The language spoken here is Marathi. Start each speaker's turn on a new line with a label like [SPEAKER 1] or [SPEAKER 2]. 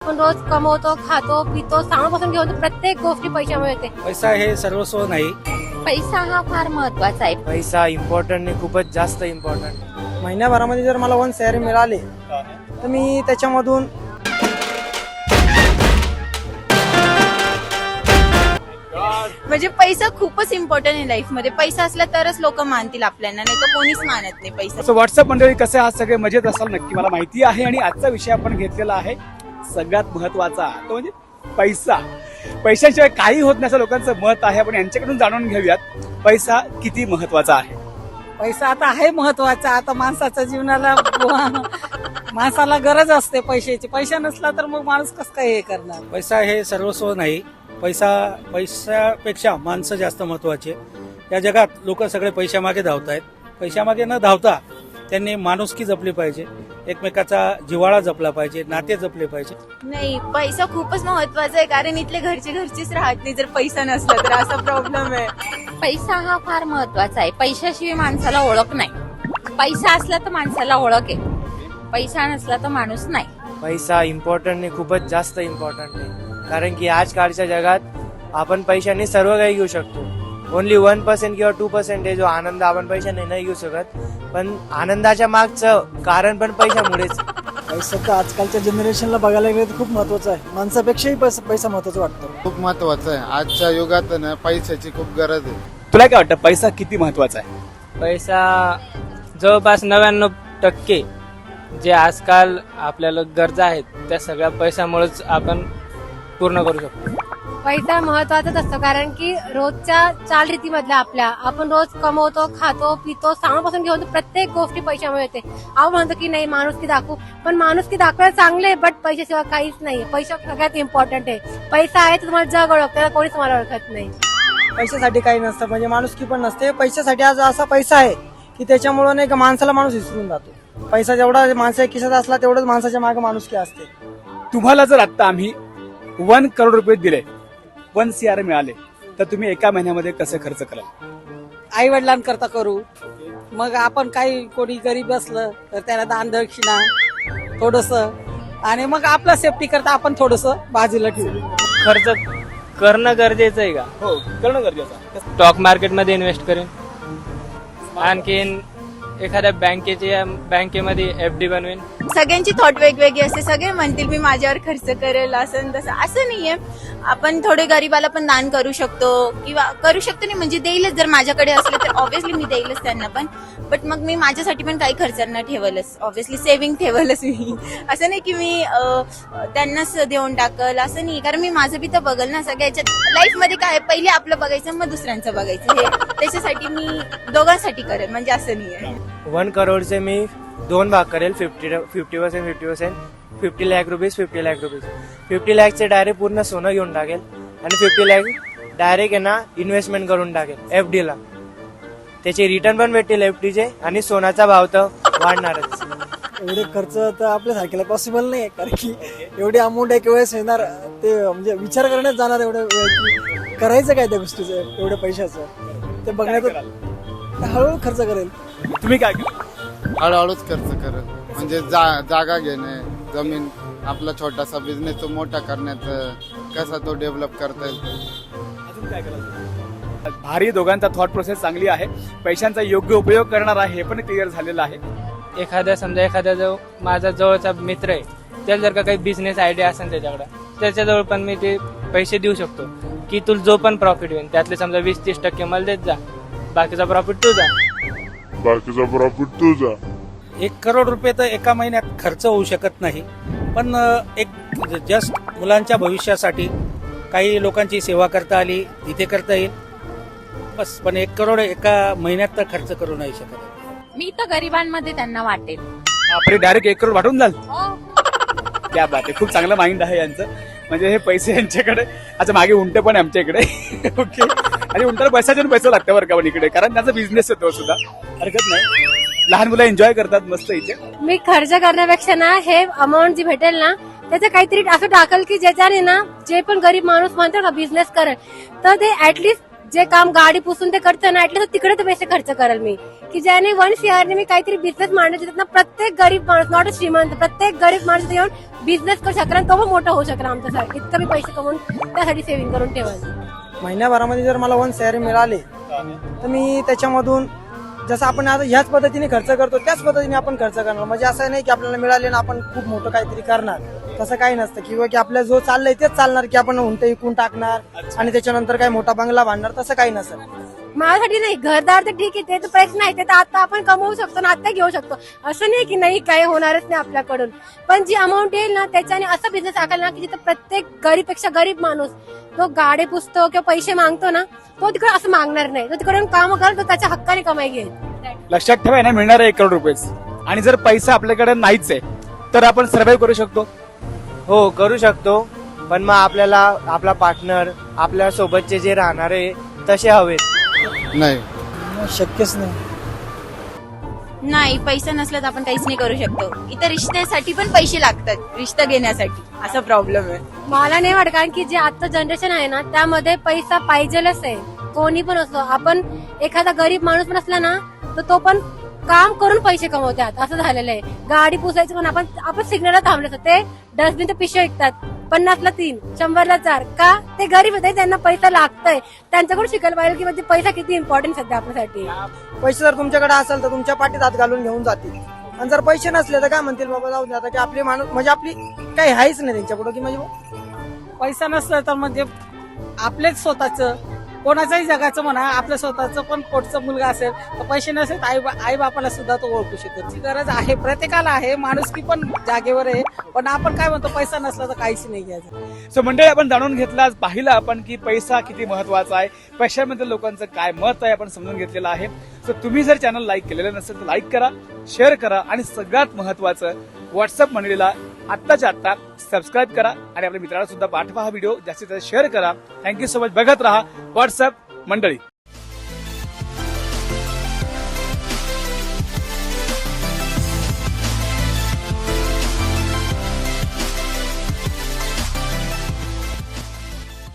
[SPEAKER 1] आपण रोज कमवतो, खातो, पितो, सामानापासून घेऊन प्रत्येक गोष्टी पैशामुळे येते.
[SPEAKER 2] पैसा हे सर्वस्व नाही.
[SPEAKER 3] पैसा हा फार महत्वाचा आहे.
[SPEAKER 4] पैसा इम्पॉर्टंट नाही, खूपच जास्त इम्पॉर्टंट.
[SPEAKER 5] महिन्याभरामध्ये जर मला 1 सॅलरी मिळाली तर मी त्याच्यामधून
[SPEAKER 3] म्हणजे पैसा खूपच इम्पॉर्टंट आहे लाईफ मध्ये. पैसा असला तरच लोक मानतील आपल्याला, नाही तर कोणीच मानत नाही पैसा.
[SPEAKER 6] सो व्हॉट्सअप मंडळी, कसे आहात सगळे? मजेत असाल नक्की, मला माहिती आहे. आणि आजचा विषय आपण घेतलेला आहे सगळ्यात महत्वाचा, तो म्हणजे पैसा. पैशाशिवाय काही होत नाही असं लोकांचं मत आहे. आपण यांच्याकडून जाणून घेऊयात पैसा किती महत्वाचा आहे.
[SPEAKER 5] पैसा आता आहे महत्वाचा. आता माणसाच्या जीवनाला माणसाला गरज असते पैशाची. पैसा नसला तर मग माणूस कसं काय हे करणार.
[SPEAKER 2] पैसा हे सर्वस्व नाही. पैशापेक्षा माणसं जास्त महत्वाचे. या जगात लोक सगळे पैशामागे धावत आहेत. पैशामागे न धावता त्यांनी माणुसकी जपली पाहिजे, एकमेकाचा जिव्हाळा जपला पाहिजे, नाते जपले पाहिजे.
[SPEAKER 3] नाही, पैसा खूपच महत्वाचा आहे, कारण इथले घरचेच राहत नाही जर पैसा नसला तर. असा प्रॉब्लेम आहे. पैसा हा फार महत्वाचा आहे. पैशाशिवाय माणसाला ओळख नाही. पैसा असला तर माणसाला ओळख आहे, पैसा नसला तर माणूस नाही.
[SPEAKER 4] पैसा इम्पॉर्टंट नाही, खूपच जास्त इम्पॉर्टंट आहे. कारण की आजकालच्या जगात आपण पैशाने सर्व काही घेऊ शकतो. ओनली 1% किंवा 2% आहे जो आनंद आपण पैशाने नाही घेऊ शकत. पण आनंदाच्या मागचं कारण पण पैशामुळेच.
[SPEAKER 5] पैसा तर आजकालच्या जनरेशनला बघायला गेलं तर खूप महत्वाचा आहे. माणसापेक्षाही पैसा महत्वाचा वाटतो.
[SPEAKER 7] खूप महत्वाचं आहे. आजच्या युगात ना पैशाची खूप गरज आहे.
[SPEAKER 6] तुला काय वाटतं पैसा किती महत्वाचा आहे?
[SPEAKER 8] पैसा जवळपास 99% जे आजकाल आपल्याला गरजा आहेत त्या सगळ्या पैशामुळेच आपण पूर्ण करू शकतो.
[SPEAKER 1] पैसा महत्वाचाच असतो, कारण की रोजच्या चालरीतीमधल्या आपण रोज कमवतो, खातो, पितो, सामानापासून घेऊन प्रत्येक गोष्टी पैशामुळे येते. आपण म्हणतो की नाही माणुसकी दाखवू, पण माणुसकी दाखवायला चांगले, बट पैशाशिवाय काहीच नाही. पैसा सगळ्यात इम्पॉर्टंट आहे. पैसा आहे तर तुम्हाला जग ओळखतं, त्याला कोणीच तुम्हाला ओळखत नाही.
[SPEAKER 5] पैशासाठी काही नसतं, म्हणजे माणुसकी पण नसते. पैशासाठी आज असा पैसा आहे की त्याच्यामुळे नाही का माणसाला माणूस विसरून जातो. पैसा जेवढा माणसाच्या खिशात असला तेवढंच माणसाच्या मागे माणुसकी असते.
[SPEAKER 6] तुम्हाला जर आता आम्ही 1 करोड रुपये दिले, 1 CR मिळाले, तर तुम्ही एका महिन्यामध्ये कसं खर्च कराल?
[SPEAKER 5] आई वडिलांकरता करू. मग आपण काही कोणी गरीब असलं तर त्याला दान दक्षिणा थोडस, आणि मग आपला सेफ्टी करता आपण थोडस बाजूला ठेवू.
[SPEAKER 8] खर्च करणं गरजेचं आहे का?
[SPEAKER 6] हो, करणं गरजेचं आहे.
[SPEAKER 8] स्टॉक मार्केटमध्ये इन्व्हेस्ट करेन, आणखीन एखाद्या बँकेमध्ये FD बनवेन.
[SPEAKER 3] सगळ्यांची थॉट वेगवेगळी असते. सगळे म्हणतील मी माझ्यावर खर्च करेल असं तसं. असं नाहीये. आपण थोडे गरीबाला पण दान करू शकतो, किंवा करू शकतो नाही म्हणजे देईलच. जर माझ्याकडे असलं तर ऑब्व्हियसली मी देईलच त्यांना पण. बट मग मी माझ्यासाठी पण काही खर्चांना ठेवलंच, ऑब्व्हियसली सेव्हिंग ठेवलंच मी. असं नाही की मी त्यांनाच देऊन टाकल, असं नाही. कारण मी माझं बी तर बघल ना. सगळ्याच्या लाईफ मध्ये काय, पहिले आपलं बघायचं मग दुसऱ्यांचं बघायचं. हे त्याच्यासाठी मी दोघांसाठी करेल, म्हणजे असं नाहीये.
[SPEAKER 4] 1 करोडचे मी 2 भाग करेल. 50% 50 लाख रुपीज 50 लाख रुपीज. 50 लाखचे डायरेक्ट पूर्ण सोनं घेऊन टाकेल, आणि 50 लाख डायरेक्ट आहे ना इन्व्हेस्टमेंट करून टाकेल FD ला. त्याचे रिटर्न पण भेटतील FD चे, आणि सोन्याचा भाव तर वाढणारच.
[SPEAKER 5] एवढे खर्च तर आपल्यासारख्याला पॉसिबल नाही, कारण की एवढी अमाऊंट एक वेळेस येणार, ते म्हणजे विचार करण्यात जाणार एवढं की करायचं काय त्या गोष्टीचं, एवढ्या पैशाचं ते बघण्यात हळूहळू खर्च करेल.
[SPEAKER 6] तुम्ही काय केलं?
[SPEAKER 7] हळूहळूच खर्च करेल. म्हणजे जागा घेणे, जमीन, आपला छोटासा बिझनेस तो मोठा करण्यात कसा तो डेव्हलप करता येईल.
[SPEAKER 6] अजून काय करायचं? भारी, दोघांचा थॉट प्रोसेस चांगली आहे. पैशांचा योग्य उपयोग करणार आहे हे पण क्लिअर झालेलं आहे.
[SPEAKER 8] एखाद्या जो माझा जवळचा मित्र आहे, त्याला जर का काही बिझनेस आयडिया असेल त्याच्याकडे, त्याच्याजवळ पण मी ते पैसे देऊ शकतो की तुला जो पण प्रॉफिट होईल त्यातले समजा 20-30% मला देत जा, बाकीचा प्रॉफिट तुझा.
[SPEAKER 2] 1 करोड रुपये तर एका महिन्यात खर्च होऊ शकत नाही, पण एक जस्ट मुलांच्या भविष्यासाठी काही लोकांची सेवा करता आली तिथे करता येईल बस. पण 1 करोड एका महिन्यात तर खर्च करू नाही शकत.
[SPEAKER 3] मी तर गरिबांमध्ये त्यांना वाटेल.
[SPEAKER 6] आपले डायरेक्ट 1 करोड वाटून जाल. क्या बात आहे, खूप चांगलं माइंड आहे यांचं. म्हणजे हे पैसे यांच्याकडे, अच्छा मागे उंट पण आहे आमच्या इकडे. ओके, आणि उंटाला पैसा लागतं बरं का पण इकडे, कारण त्याचा बिझनेस आहे तो सुद्धा. हरकत नाही, लहान मुलं एन्जॉय करतात मस्त इथे.
[SPEAKER 1] मी खर्च करण्यापेक्षा ना हे अमाऊंट जी भेटेल ना त्याचं काहीतरी असं टाकल की ज्याच्याने ना जे पण गरीब माणूस म्हणतो का बिझनेस करेल, तर ते ऍटलीस्ट जे काम गाडी पुसून ते करतं ना, ऍटलीस्ट तिकडे ते पैसे खर्च करेल मी, की ज्याने 1 CR ने मी काहीतरी बिझनेस मांडायचे. प्रत्येक गरीब माणूस, नॉट श्रीमंत, प्रत्येक गरीब माणूस येऊन बिझनेस करू शकणार तो पण मोठा होऊ शकणार आमच्यासाठी. इतकं मी पैसे कमवून त्यासाठी सेव्हिंग करून ठेवायचं.
[SPEAKER 5] महिन्याभरामध्ये जर मला 1 सॅलरी मिळाली तर मी त्याच्यामधून जसं आपण आता ह्याच पद्धतीने खर्च करतो त्याच पद्धतीने आपण खर्च करणार. म्हणजे असं नाही की आपल्याला मिळाले ना आपण खूप मोठं काहीतरी करणार, तसं काही नसतं. किंवा की आपल्या जो चाललंय तेच चालणार की आपण उंट विकून टाकणार आणि त्याच्यानंतर काही मोठा बंगला बांधणार, तसं काही नसतं.
[SPEAKER 1] माझ्यासाठी नाही, घरदार तर ठीक आहे, ते तर प्रश्न आहे, ते तर आता आपण कमवू शकतो ना, आता घेऊ शकतो. असं नाही की नाही काही होणारच नाही आपल्याकडून. पण जी अमाऊंट येईल ना त्याच्याने असं बिझनेस टाकाल ना की जिथे प्रत्येक गरीबपेक्षा गरीब माणूस तो गाडी पुसतो किंवा पैसे मागतो ना, तो तिकडे असं मागणार नाही. तो तिकडून काम करेल, तो त्याच्या हक्काने कमाई घेईल.
[SPEAKER 6] लक्षात ठेवा ना, मिळणार आहे 1 करोड रुपये. आणि जर पैसा आपल्याकडे नाहीच आहे तर आपण सर्व्हाइव्ह करू शकतो.
[SPEAKER 4] हो करू शकतो, पण मग आपल्याला आपला पार्टनर आपल्या सोबतचे जे राहणारे तसे हवेत.
[SPEAKER 7] नाही.
[SPEAKER 5] शक्यच नाही.
[SPEAKER 3] नाही, पैसा नसला तर आपण काहीच नाही करू शकतो. इतर रिश्त्यासाठी पण पैसे लागतात, रिश्ता घेण्यासाठी. असा प्रॉब्लेम आहे.
[SPEAKER 1] मला नाही वाटत, कारण की जे आता जनरेशन आहे ना त्यामध्ये पैसा पाहिजेलच आहे. कोणी पण असो, आपण एखादा गरीब माणूस पण असला ना तर तो पण काम करून पैसे कमवतात, असं झालेलं आहे. गाडी पुसायचं पण आपण सिग्नलला थांबले असतो, ते डस्टबिन तर पिशव्या विकतात, 50ला 3, 100ला 4. का? ते गरीब होते, त्यांना पैसा लागतोय. त्यांच्याकडून शिकायला पाहिजे की म्हणजे पैसा किती इम्पॉर्टंट सध्या आपल्यासाठी.
[SPEAKER 5] पैसे जर तुमच्याकडे असेल तर तुमच्या पाठीत हात घालून घेऊन जातील, आणि जर पैसे नसले तर काय म्हणतील, बाबा जाऊ दे आता, की आपली माणूस म्हणजे आपली काही हायच नाही त्यांच्या पुढे, की म्हणजे
[SPEAKER 9] पैसा नसला तर म्हणजे आपलेच स्वतःचं कोणाचाही जगाचं म्हणा, आपल्या स्वतःचं पण पोटचा मुलगा असेल तर पैसे नसेल आई बापाला सुद्धा तो ओळखू शकतो. ती गरज आहे, प्रत्येकाला आहे. माणुसकी पण जागेवर आहे. पण आपण काय म्हणतो, पैसा नसला तर काहीच नाही घ्यायचं.
[SPEAKER 6] सो मंडळी, आपण जाणून घेतला, आज पाहिलं आपण की पैसा किती महत्वाचा आहे, पैशाबद्दल लोकांचं काय मत आहे आपण समजून घेतलेलं आहे. सो तुम्ही जर चॅनल लाईक केलेलं नसेल तर लाईक करा, शेअर करा, आणि सगळ्यात महत्वाचं व्हॉट्सअप मंडळीला आत्ताच्या आत्ता सबस्क्राईब करा, आणि आपल्या मित्राला सुद्धा पाठवा. हा व्हिडिओ जास्तीत जास्त शेअर करा. Thank you so much. बघत राहा व्हॉट्सअप मंडळी.